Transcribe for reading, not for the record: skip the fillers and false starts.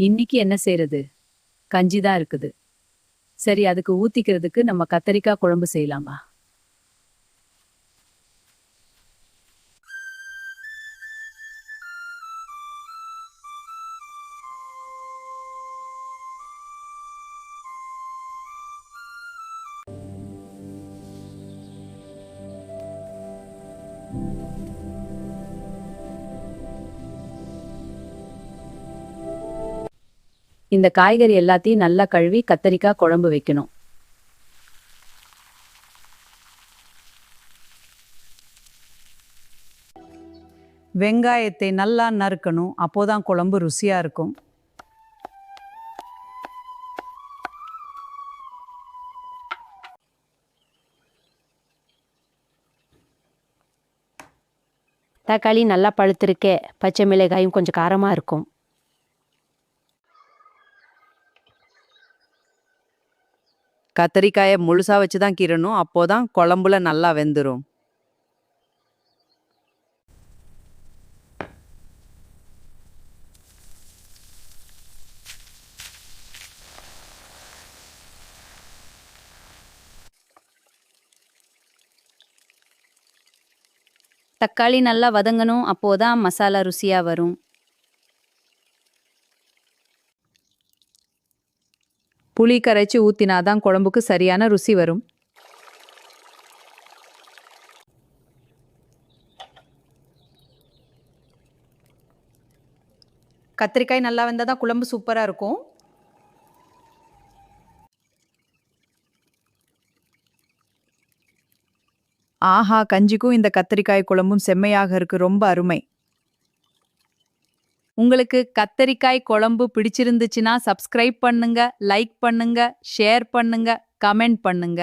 இன்னைக்கு என்ன செய்யறது? கஞ்சி தான் இருக்குது. சரி, அதுக்கு ஊத்திக்கிறதுக்கு நம்ம கத்தரிக்காய் குழம்பு செய்யலாமா? இந்த காய்கறி எல்லாத்தையும் நல்லா கழுவி கத்தரிக்காய் குழம்பு வைக்கணும். வெங்காயத்தை நல்லா நறுக்கணும், அப்போதான் குழம்பு ருசியா இருக்கும். தக்காளி நல்லா பழுத்திருக்கே. பச்சை மிளகாயும் கொஞ்சம் காரமாக இருக்கும். கத்தரிக்காயை முழுசா வச்சு தான் கீறணும், அப்போதான் குழம்புல நல்லா வெந்துடும். தக்காளி நல்லா வதங்கணும், அப்போதான் மசாலா ருசியாக வரும். புளி கரைச்சி ஊத்தினாதான் குழம்புக்கு சரியான ருசி வரும். கத்திரிக்காய் நல்லா வந்தாதான் குழம்பு சூப்பரா இருக்கும். ஆஹா, கஞ்சிக்கும் இந்த கத்திரிக்காய் குழம்பும் செம்மையாக இருக்கு. ரொம்ப அருமை. உங்களுக்கு கத்தரிக்காய் குழம்பு பிடிச்சிருந்துச்சுன்னா சப்ஸ்கிரைப் பண்ணுங்க, லைக் பண்ணுங்க, ஷேர் பண்ணுங்க, கமெண்ட் பண்ணுங்க.